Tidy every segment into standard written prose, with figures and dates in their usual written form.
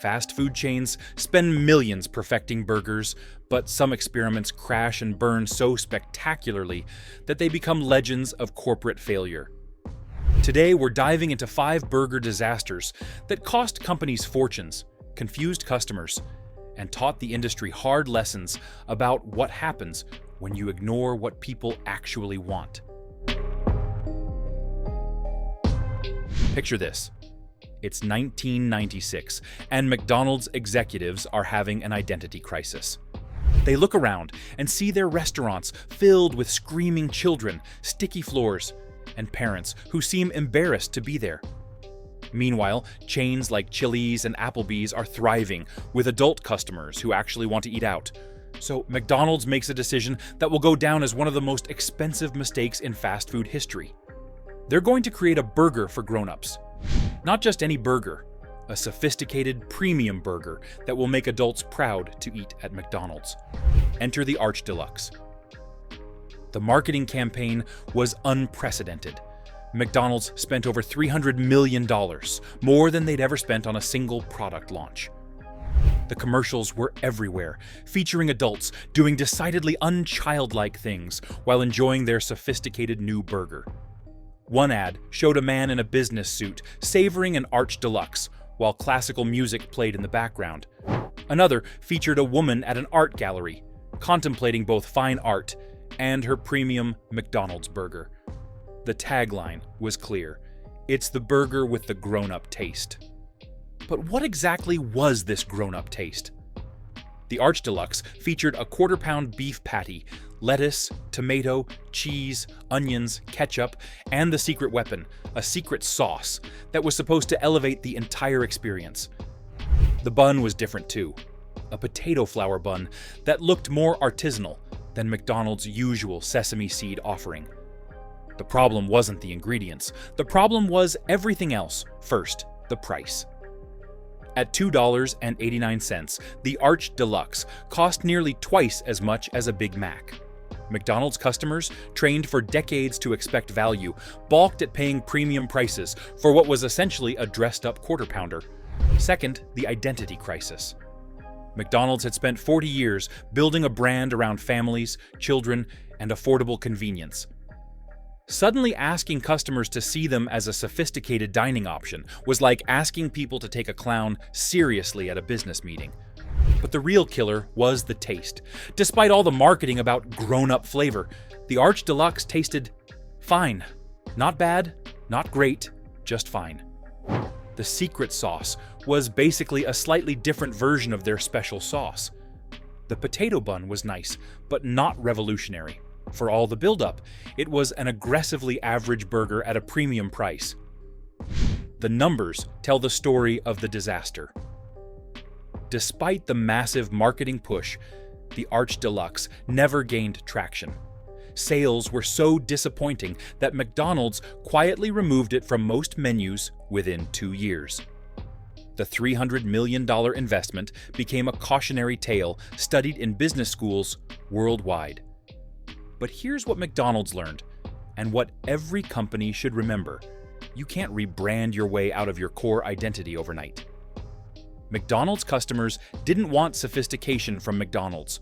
Fast food chains spend millions perfecting burgers, but some experiments crash and burn so spectacularly that they become legends of corporate failure. Today, we're diving into 5 burger disasters that cost companies fortunes, confused customers, and taught the industry hard lessons about what happens when you ignore what people actually want. Picture this. It's 1996, and McDonald's executives are having an identity crisis. They look around and see their restaurants filled with screaming children, sticky floors, and parents who seem embarrassed to be there. Meanwhile, chains like Chili's and Applebee's are thriving with adult customers who actually want to eat out. So McDonald's makes a decision that will go down as one of the most expensive mistakes in fast food history. They're going to create a burger for grown-ups. Not just any burger, a sophisticated premium burger that will make adults proud to eat at McDonald's. Enter the Arch Deluxe. The marketing campaign was unprecedented. McDonald's spent over $300 million, more than they'd ever spent on a single product launch. The commercials were everywhere, featuring adults doing decidedly unchildlike things while enjoying their sophisticated new burger. One ad showed a man in a business suit savoring an Arch Deluxe while classical music played in the background. Another featured a woman at an art gallery, contemplating both fine art and her premium McDonald's burger. The tagline was clear: it's the burger with the grown-up taste. But what exactly was this grown-up taste? The Arch Deluxe featured a quarter-pound beef patty, lettuce, tomato, cheese, onions, ketchup, and the secret weapon, a secret sauce that was supposed to elevate the entire experience. The bun was different too, a potato flour bun that looked more artisanal than McDonald's usual sesame seed offering. The problem wasn't the ingredients. The problem was everything else. First, the price. At $2.89, the Arch Deluxe cost nearly twice as much as a Big Mac. McDonald's customers, trained for decades to expect value, balked at paying premium prices for what was essentially a dressed-up quarter pounder. Second, the identity crisis. McDonald's had spent 40 years building a brand around families, children, and affordable convenience. Suddenly asking customers to see them as a sophisticated dining option was like asking people to take a clown seriously at a business meeting. But the real killer was the taste. Despite all the marketing about grown-up flavor, the Arch Deluxe tasted fine. Not bad, not great, just fine. The secret sauce was basically a slightly different version of their special sauce. The potato bun was nice, but not revolutionary. For all the build-up, it was an aggressively average burger at a premium price. The numbers tell the story of the disaster. Despite the massive marketing push, the Arch Deluxe never gained traction. Sales were so disappointing that McDonald's quietly removed it from most menus within 2 years. The $300 million investment became a cautionary tale studied in business schools worldwide. But here's what McDonald's learned, and what every company should remember: you can't rebrand your way out of your core identity overnight. McDonald's customers didn't want sophistication from McDonald's.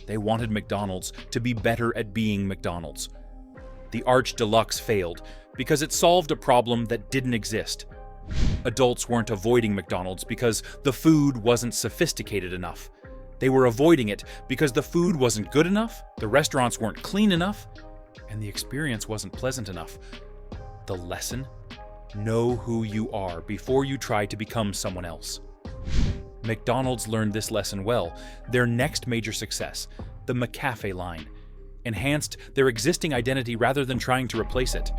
They wanted McDonald's to be better at being McDonald's. The Arch Deluxe failed because it solved a problem that didn't exist. Adults weren't avoiding McDonald's because the food wasn't sophisticated enough. They were avoiding it because the food wasn't good enough, the restaurants weren't clean enough, and the experience wasn't pleasant enough. The lesson? Know who you are before you try to become someone else. McDonald's learned this lesson well. Their next major success, the McCafe line, enhanced their existing identity rather than trying to replace it.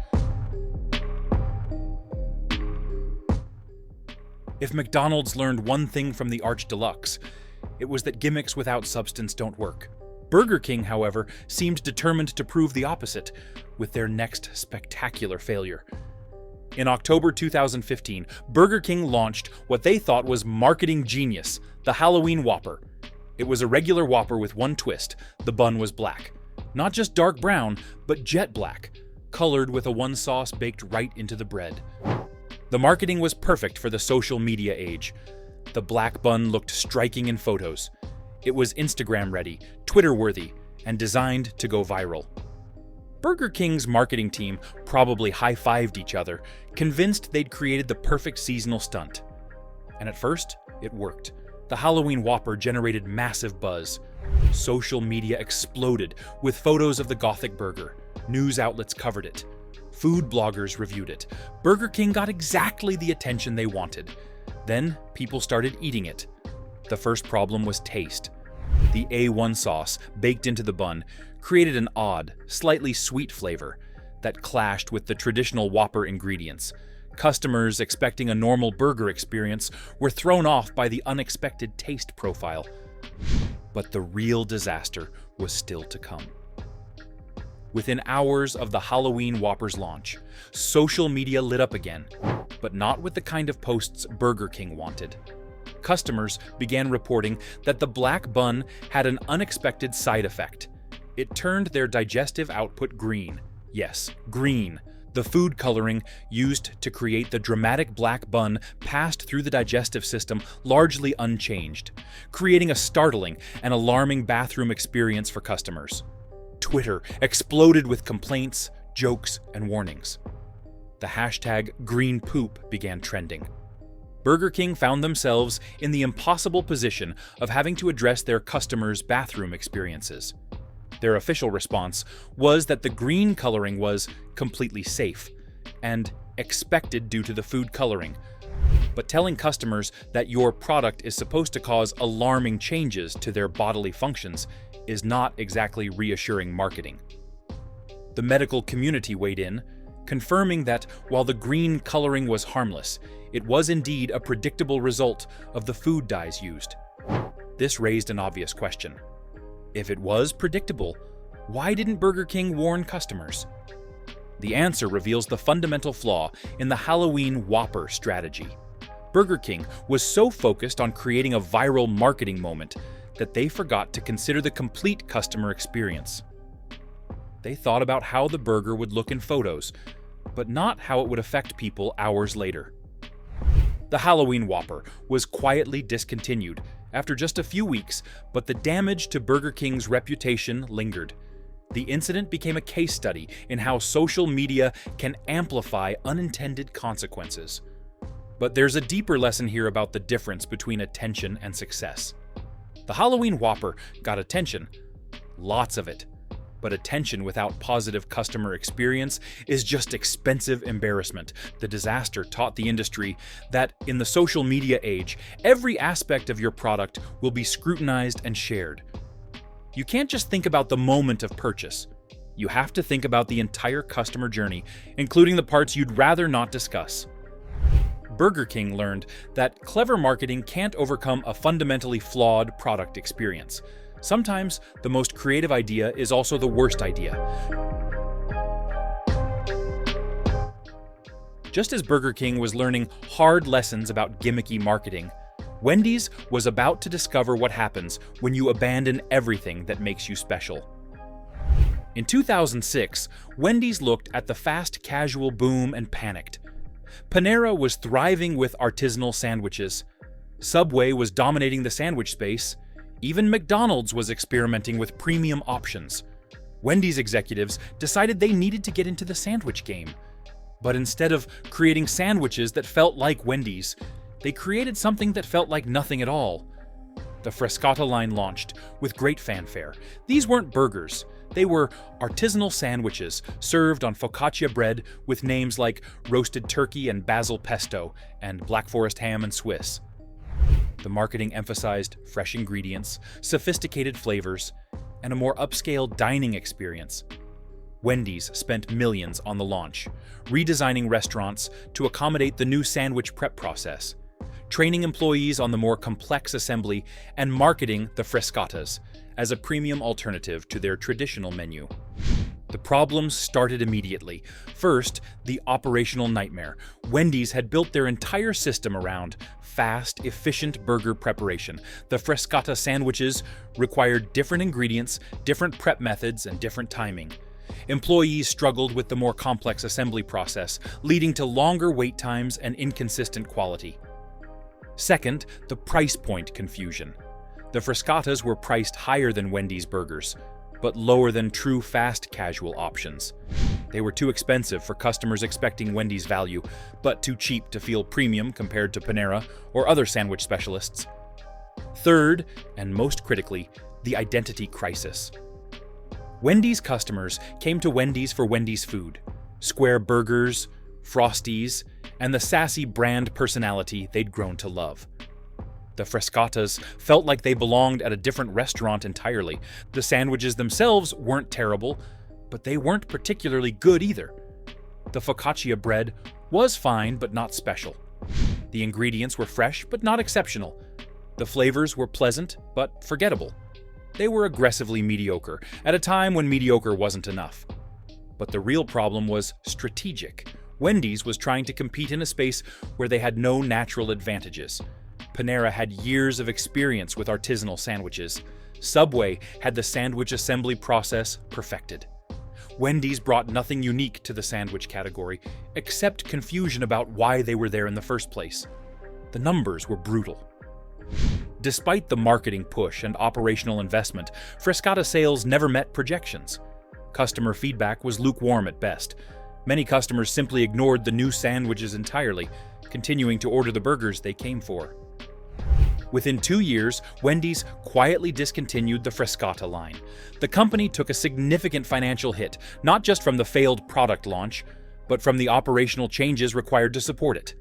If McDonald's learned one thing from the Arch Deluxe, it was that gimmicks without substance don't work. Burger King, however, seemed determined to prove the opposite with their next spectacular failure. In October 2015, Burger King launched what they thought was marketing genius, the Halloween Whopper. It was a regular Whopper with one twist: the bun was black. Not just dark brown, but jet black, colored with a one sauce baked right into the bread. The marketing was perfect for the social media age. The black bun looked striking in photos. It was Instagram-ready, Twitter-worthy, and designed to go viral. Burger King's marketing team probably high-fived each other, convinced they'd created the perfect seasonal stunt. And at first, it worked. The Halloween Whopper generated massive buzz. Social media exploded with photos of the Gothic burger. News outlets covered it. Food bloggers reviewed it. Burger King got exactly the attention they wanted. Then people started eating it. The first problem was taste. The A1 sauce, baked into the bun, created an odd, slightly sweet flavor that clashed with the traditional Whopper ingredients. Customers expecting a normal burger experience were thrown off by the unexpected taste profile. But the real disaster was still to come. Within hours of the Halloween Whopper's launch, social media lit up again, but not with the kind of posts Burger King wanted. Customers began reporting that the black bun had an unexpected side effect. It turned their digestive output green. Yes, green. The food coloring used to create the dramatic black bun passed through the digestive system largely unchanged, creating a startling and alarming bathroom experience for customers. Twitter exploded with complaints, jokes, and warnings. The hashtag green poop began trending. Burger King found themselves in the impossible position of having to address their customers' bathroom experiences. Their official response was that the green coloring was completely safe and expected due to the food coloring. But telling customers that your product is supposed to cause alarming changes to their bodily functions is not exactly reassuring marketing. The medical community weighed in, confirming that while the green coloring was harmless, it was indeed a predictable result of the food dyes used. This raised an obvious question. If it was predictable, why didn't Burger King warn customers? The answer reveals the fundamental flaw in the Halloween Whopper strategy. Burger King was so focused on creating a viral marketing moment that they forgot to consider the complete customer experience. They thought about how the burger would look in photos, but not how it would affect people hours later. The Halloween Whopper was quietly discontinued after just a few weeks, but the damage to Burger King's reputation lingered. The incident became a case study in how social media can amplify unintended consequences. But there's a deeper lesson here about the difference between attention and success. The Halloween Whopper got attention, lots of it. But attention without positive customer experience is just expensive embarrassment. The disaster taught the industry that in the social media age, every aspect of your product will be scrutinized and shared. You can't just think about the moment of purchase. You have to think about the entire customer journey, including the parts you'd rather not discuss. Burger King learned that clever marketing can't overcome a fundamentally flawed product experience. Sometimes the most creative idea is also the worst idea. Just as Burger King was learning hard lessons about gimmicky marketing, Wendy's was about to discover what happens when you abandon everything that makes you special. In 2006, Wendy's looked at the fast casual boom and panicked. Panera was thriving with artisanal sandwiches. Subway was dominating the sandwich space. Even McDonald's was experimenting with premium options. Wendy's executives decided they needed to get into the sandwich game. But instead of creating sandwiches that felt like Wendy's, they created something that felt like nothing at all. The Frescata line launched with great fanfare. These weren't burgers. They were artisanal sandwiches served on focaccia bread with names like roasted turkey and basil pesto and Black Forest ham and Swiss. The marketing emphasized fresh ingredients, sophisticated flavors, and a more upscale dining experience. Wendy's spent millions on the launch, redesigning restaurants to accommodate the new sandwich prep process, training employees on the more complex assembly, and marketing the Frescatas as a premium alternative to their traditional menu. The problems started immediately. First, the operational nightmare. Wendy's had built their entire system around fast, efficient burger preparation. The Frescata sandwiches required different ingredients, different prep methods, and different timing. Employees struggled with the more complex assembly process, leading to longer wait times and inconsistent quality. Second, the price point confusion. The Frescatas were priced higher than Wendy's burgers, but lower than true fast casual options. They were too expensive for customers expecting Wendy's value, but too cheap to feel premium compared to Panera or other sandwich specialists. Third, and most critically, the identity crisis. Wendy's customers came to Wendy's for Wendy's food, square burgers, Frosties, and the sassy brand personality they'd grown to love. The Frescatas felt like they belonged at a different restaurant entirely. The sandwiches themselves weren't terrible, but they weren't particularly good either. The focaccia bread was fine but not special. The ingredients were fresh but not exceptional. The flavors were pleasant but forgettable. They were aggressively mediocre, at a time when mediocre wasn't enough. But the real problem was strategic. Wendy's was trying to compete in a space where they had no natural advantages. Panera had years of experience with artisanal sandwiches. Subway had the sandwich assembly process perfected. Wendy's brought nothing unique to the sandwich category, except confusion about why they were there in the first place. The numbers were brutal. Despite the marketing push and operational investment, Frescata sales never met projections. Customer feedback was lukewarm at best. Many customers simply ignored the new sandwiches entirely, continuing to order the burgers they came for. Within 2 years, Wendy's quietly discontinued the Frescata line. The company took a significant financial hit, not just from the failed product launch, but from the operational changes required to support it.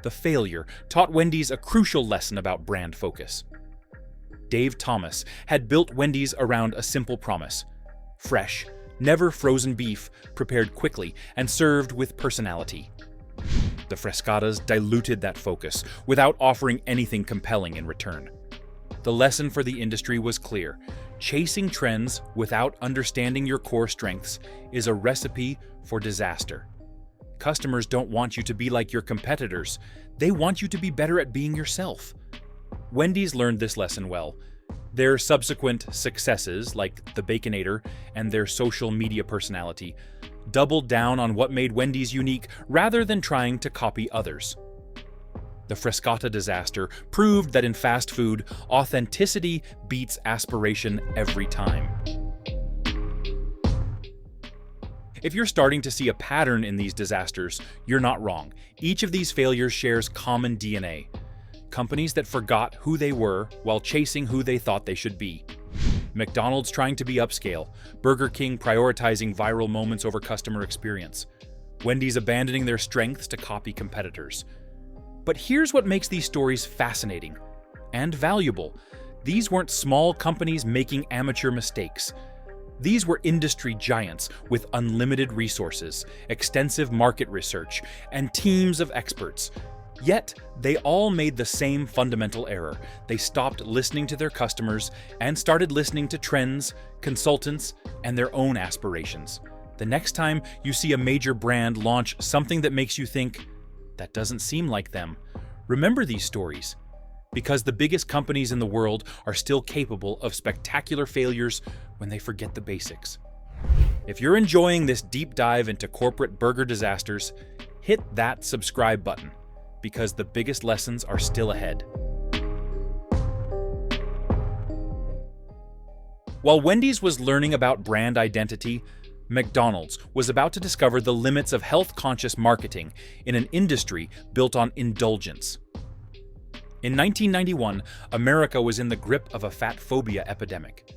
The failure taught Wendy's a crucial lesson about brand focus. Dave Thomas had built Wendy's around a simple promise: fresh, never frozen beef, prepared quickly and served with personality. The Frescatas diluted that focus without offering anything compelling in return. The lesson for the industry was clear: chasing trends without understanding your core strengths is a recipe for disaster. Customers don't want you to be like your competitors. They want you to be better at being yourself. Wendy's learned this lesson well. Their subsequent successes, like the Baconator and their social media personality, doubled down on what made Wendy's unique rather than trying to copy others. The Frescata disaster proved that in fast food, authenticity beats aspiration every time. If you're starting to see a pattern in these disasters, you're not wrong. Each of these failures shares common DNA. Companies that forgot who they were while chasing who they thought they should be. McDonald's trying to be upscale, Burger King prioritizing viral moments over customer experience, Wendy's abandoning their strengths to copy competitors. But here's what makes these stories fascinating and valuable. These weren't small companies making amateur mistakes. These were industry giants with unlimited resources, extensive market research, and teams of experts. Yet, they all made the same fundamental error. They stopped listening to their customers and started listening to trends, consultants, and their own aspirations. The next time you see a major brand launch something that makes you think, "That doesn't seem like them," remember these stories, because the biggest companies in the world are still capable of spectacular failures when they forget the basics. If you're enjoying this deep dive into corporate burger disasters, hit that subscribe button, because the biggest lessons are still ahead. While Wendy's was learning about brand identity, McDonald's was about to discover the limits of health-conscious marketing in an industry built on indulgence. In 1991, America was in the grip of a fat phobia epidemic.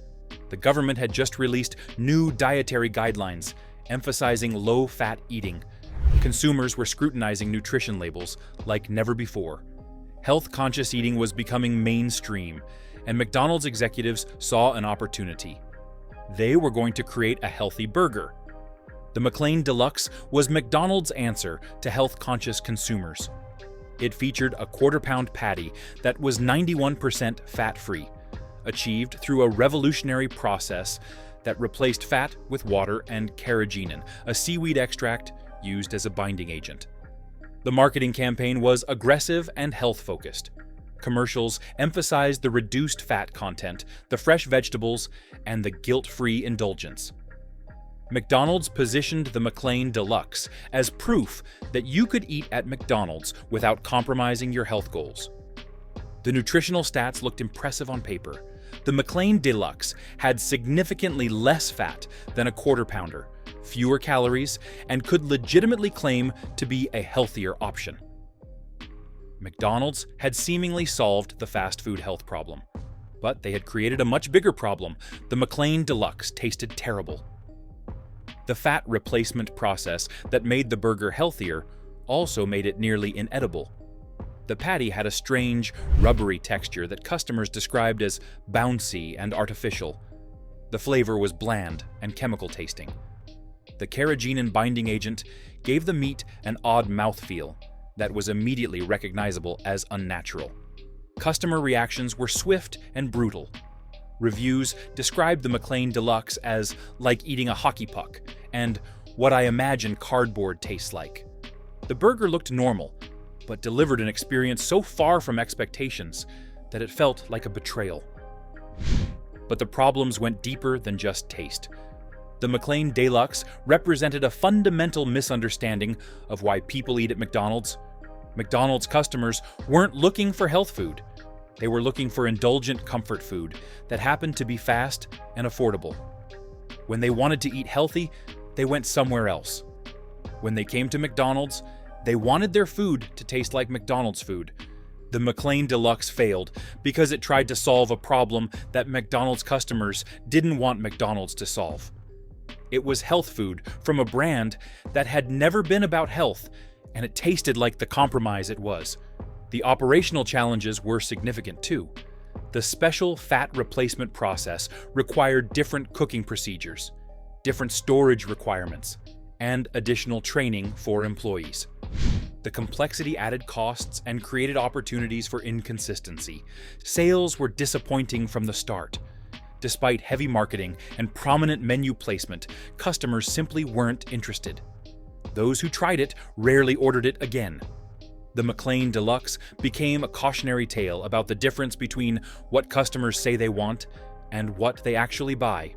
The government had just released new dietary guidelines emphasizing low-fat eating. Consumers were scrutinizing nutrition labels like never before. Health-conscious eating was becoming mainstream, and McDonald's executives saw an opportunity. They were going to create a healthy burger. The McLean Deluxe was McDonald's answer to health-conscious consumers. It featured a quarter-pound patty that was 91% fat-free, achieved through a revolutionary process that replaced fat with water and carrageenan, a seaweed extract used as a binding agent. The marketing campaign was aggressive and health-focused. Commercials emphasized the reduced fat content, the fresh vegetables, and the guilt-free indulgence. McDonald's positioned the McLean Deluxe as proof that you could eat at McDonald's without compromising your health goals. The nutritional stats looked impressive on paper. The McLean Deluxe had significantly less fat than a Quarter Pounder, fewer calories, and could legitimately claim to be a healthier option. McDonald's had seemingly solved the fast food health problem, but they had created a much bigger problem. The McLean Deluxe tasted terrible. The fat replacement process that made the burger healthier also made it nearly inedible. The patty had a strange, rubbery texture that customers described as bouncy and artificial. The flavor was bland and chemical tasting. The carrageenan binding agent gave the meat an odd mouthfeel that was immediately recognizable as unnatural. Customer reactions were swift and brutal. Reviews described the McLean Deluxe as like eating a hockey puck and what I imagine cardboard tastes like. The burger looked normal, but delivered an experience so far from expectations that it felt like a betrayal. But the problems went deeper than just taste. The McLean Deluxe represented a fundamental misunderstanding of why people eat at McDonald's. McDonald's customers weren't looking for health food. They were looking for indulgent comfort food that happened to be fast and affordable. When they wanted to eat healthy, they went somewhere else. When they came to McDonald's, they wanted their food to taste like McDonald's food. The McLean Deluxe failed because it tried to solve a problem that McDonald's customers didn't want McDonald's to solve. It was health food from a brand that had never been about health, and it tasted like the compromise it was. The operational challenges were significant too. The special fat replacement process required different cooking procedures, different storage requirements, and additional training for employees. The complexity added costs and created opportunities for inconsistency. Sales were disappointing from the start. Despite heavy marketing and prominent menu placement, customers simply weren't interested. Those who tried it rarely ordered it again. The McLean Deluxe became a cautionary tale about the difference between what customers say they want and what they actually buy.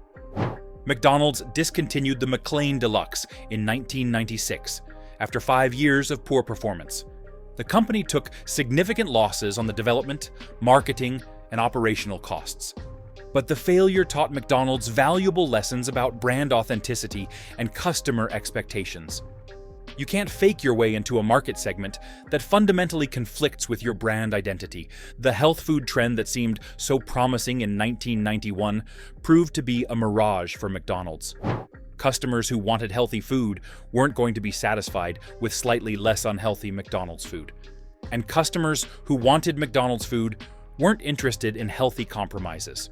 McDonald's discontinued the McLean Deluxe in 1996 after 5 years of poor performance. The company took significant losses on the development, marketing, and operational costs. But the failure taught McDonald's valuable lessons about brand authenticity and customer expectations. You can't fake your way into a market segment that fundamentally conflicts with your brand identity. The health food trend that seemed so promising in 1991 proved to be a mirage for McDonald's. Customers who wanted healthy food weren't going to be satisfied with slightly less unhealthy McDonald's food. And customers who wanted McDonald's food weren't interested in healthy compromises.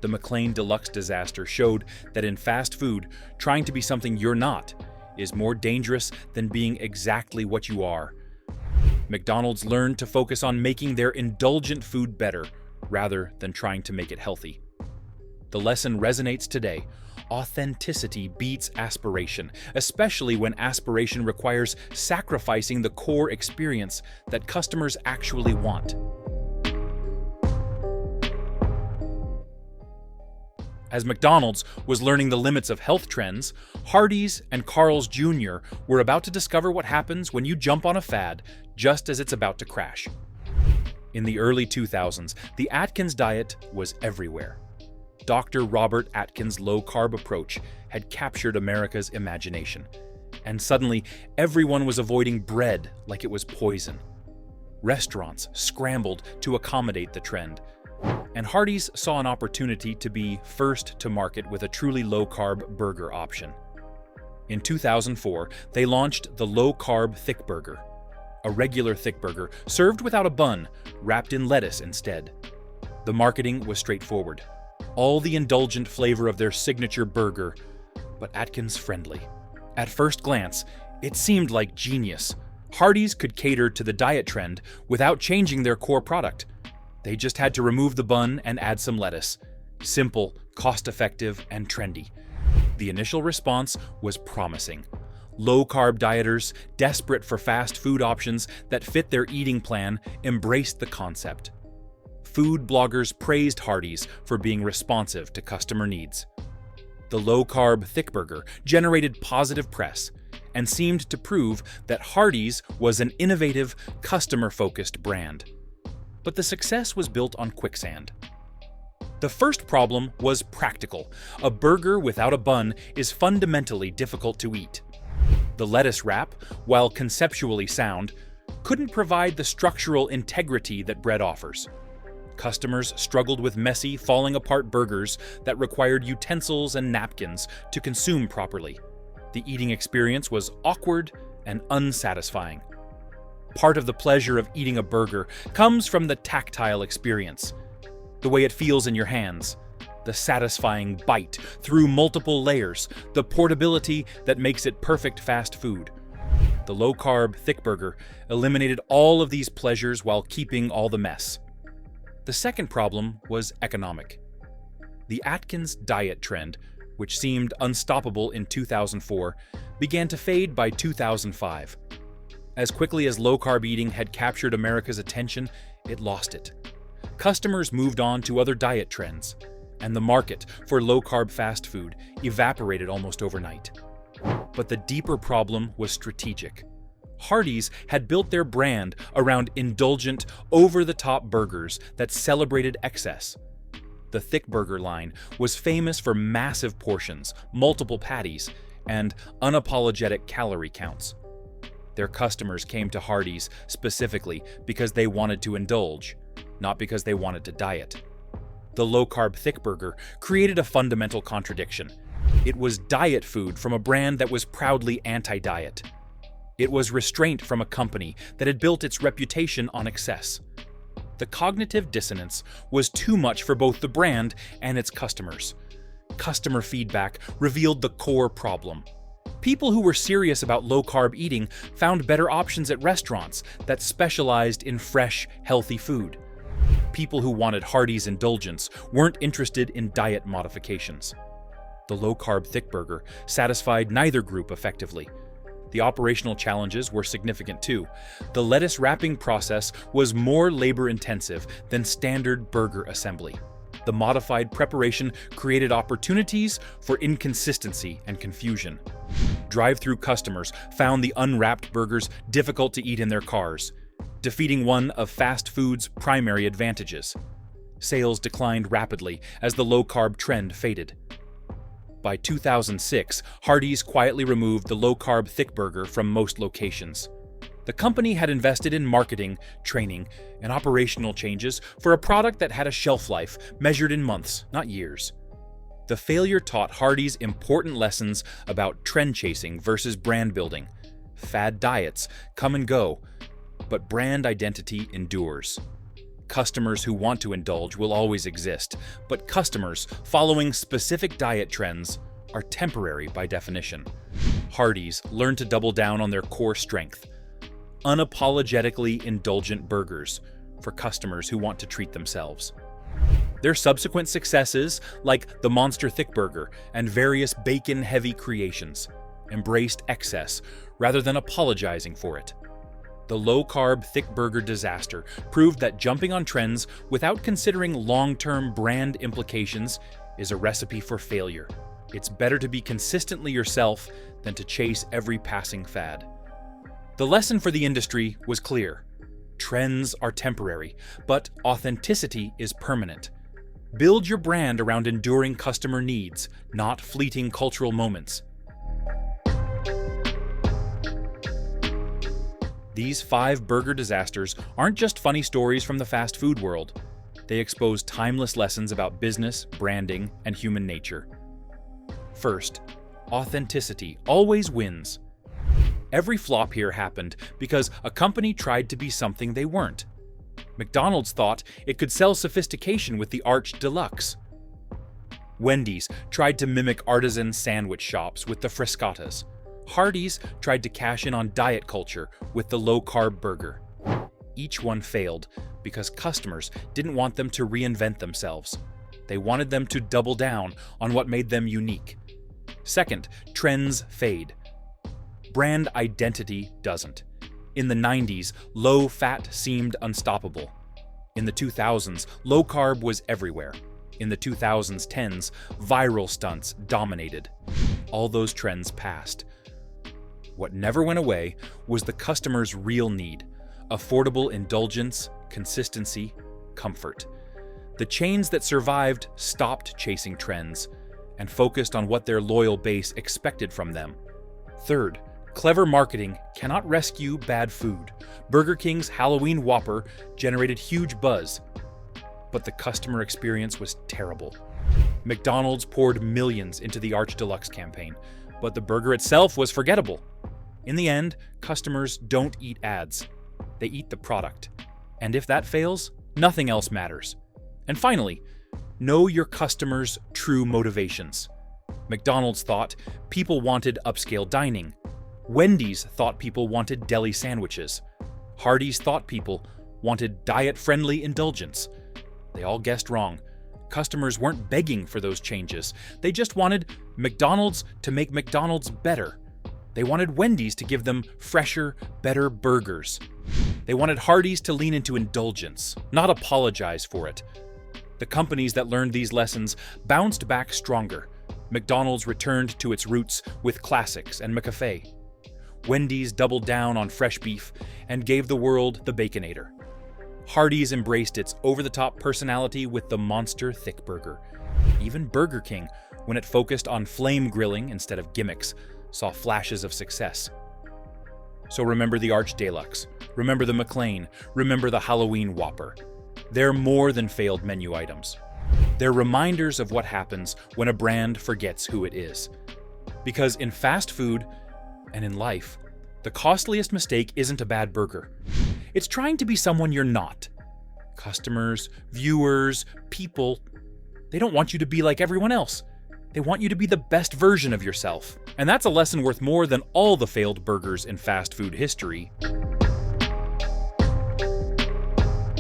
The McLean Deluxe disaster showed that in fast food, trying to be something you're not is more dangerous than being exactly what you are. McDonald's learned to focus on making their indulgent food better rather than trying to make it healthy. The lesson resonates today. Authenticity beats aspiration, especially when aspiration requires sacrificing the core experience that customers actually want. As McDonald's was learning the limits of health trends, Hardees and Carl's Jr. were about to discover what happens when you jump on a fad just as it's about to crash. In the early 2000s, the Atkins diet was everywhere. Dr. Robert Atkins' low-carb approach had captured America's imagination, and suddenly everyone was avoiding bread like it was poison. Restaurants scrambled to accommodate the trend, and Hardee's saw an opportunity to be first to market with a truly low-carb burger option. In 2004, they launched the Low-Carb Thickburger, a regular Thickburger served without a bun, wrapped in lettuce instead. The marketing was straightforward. All the indulgent flavor of their signature burger, but Atkins-friendly. At first glance, it seemed like genius. Hardee's could cater to the diet trend without changing their core product. They just had to remove the bun and add some lettuce. Simple, cost-effective, and trendy. The initial response was promising. Low-carb dieters, desperate for fast food options that fit their eating plan, embraced the concept. Food bloggers praised Hardee's for being responsive to customer needs. The low-carb Thickburger generated positive press and seemed to prove that Hardee's was an innovative, customer-focused brand. but the success was built on quicksand. The first problem was practical. A burger without a bun is fundamentally difficult to eat. The lettuce wrap, while conceptually sound, couldn't provide the structural integrity that bread offers. Customers struggled with messy, falling-apart burgers that required utensils and napkins to consume properly. The eating experience was awkward and unsatisfying. Part of the pleasure of eating a burger comes from the tactile experience, the way it feels in your hands, the satisfying bite through multiple layers, the portability that makes it perfect fast food. The low-carb Thickburger eliminated all of these pleasures while keeping all the mess. The second problem was economic. The Atkins diet trend, which seemed unstoppable in 2004, began to fade by 2005. As quickly as low-carb eating had captured America's attention, it lost it. Customers moved on to other diet trends, and the market for low-carb fast food evaporated almost overnight. But the deeper problem was strategic. Hardees had built their brand around indulgent, over-the-top burgers that celebrated excess. The Thickburger line was famous for massive portions, multiple patties, and unapologetic calorie counts. Their customers came to Hardees specifically because they wanted to indulge, not because they wanted to diet. The low-carb Thickburger created a fundamental contradiction. It was diet food from a brand that was proudly anti-diet. It was restraint from a company that had built its reputation on excess. The cognitive dissonance was too much for both the brand and its customers. Customer feedback revealed the core problem. People who were serious about low-carb eating found better options at restaurants that specialized in fresh, healthy food. People who wanted Hardee's indulgence weren't interested in diet modifications. The low-carb Thickburger satisfied neither group effectively. The operational challenges were significant too. The lettuce wrapping process was more labor-intensive than standard burger assembly. The modified preparation created opportunities for inconsistency and confusion. Drive-thru customers found the unwrapped burgers difficult to eat in their cars, defeating one of fast food's primary advantages. Sales declined rapidly as the low-carb trend faded. By 2006, Hardee's quietly removed the low-carb Thickburger from most locations. The company had invested in marketing, training, and operational changes for a product that had a shelf life measured in months, not years. The failure taught Hardee's important lessons about trend chasing versus brand building. Fad diets come and go, but brand identity endures. Customers who want to indulge will always exist, but customers following specific diet trends are temporary by definition. Hardee's learned to double down on their core strength: unapologetically indulgent burgers for customers who want to treat themselves. Their subsequent successes, like the Monster Thickburger and various bacon-heavy creations, embraced excess rather than apologizing for it. The low-carb Thickburger disaster proved that jumping on trends without considering long-term brand implications is a recipe for failure. It's better to be consistently yourself than to chase every passing fad. The lesson for the industry was clear. Trends are temporary, but authenticity is permanent. Build your brand around enduring customer needs, not fleeting cultural moments. These 5 burger disasters aren't just funny stories from the fast food world. They expose timeless lessons about business, branding, and human nature. First, authenticity always wins. Every flop here happened because a company tried to be something they weren't. McDonald's thought it could sell sophistication with the arch Deluxe. Wendy's tried to mimic artisan sandwich shops with the Frescatas. Hardee's tried to cash in on diet culture with the low-carb burger. Each one failed because customers didn't want them to reinvent themselves. They wanted them to double down on what made them unique. Second, trends fade. Brand identity doesn't. In the 90s, low-fat seemed unstoppable. In the 2000s, low-carb was everywhere. In the 2010s, viral stunts dominated. All those trends passed. What never went away was the customer's real need: affordable indulgence, consistency, comfort. The chains that survived stopped chasing trends and focused on what their loyal base expected from them. Third, clever marketing cannot rescue bad food. Burger King's Halloween Whopper generated huge buzz, but the customer experience was terrible. McDonald's poured millions into the Arch Deluxe campaign, but the burger itself was forgettable. In the end, customers don't eat ads. They eat the product. And if that fails, nothing else matters. And finally, know your customers' true motivations. McDonald's thought people wanted upscale dining. Wendy's thought people wanted deli sandwiches. Hardees thought people wanted diet-friendly indulgence. They all guessed wrong. Customers weren't begging for those changes. They just wanted McDonald's to make McDonald's better. They wanted Wendy's to give them fresher, better burgers. They wanted Hardee's to lean into indulgence, not apologize for it. The companies that learned these lessons bounced back stronger. McDonald's returned to its roots with classics and McCafe. Wendy's doubled down on fresh beef and gave the world the Baconator. Hardee's embraced its over-the-top personality with the monster Thickburger. Even Burger King, when it focused on flame grilling instead of gimmicks, saw flashes of success. So remember the Arch Deluxe, remember the McLean, remember the Halloween Whopper. They're more than failed menu items. They're reminders of what happens when a brand forgets who it is. Because in fast food, and in life, the costliest mistake isn't a bad burger. It's trying to be someone you're not. Customers, viewers, people, they don't want you to be like everyone else. They want you to be the best version of yourself. And that's a lesson worth more than all the failed burgers in fast food history.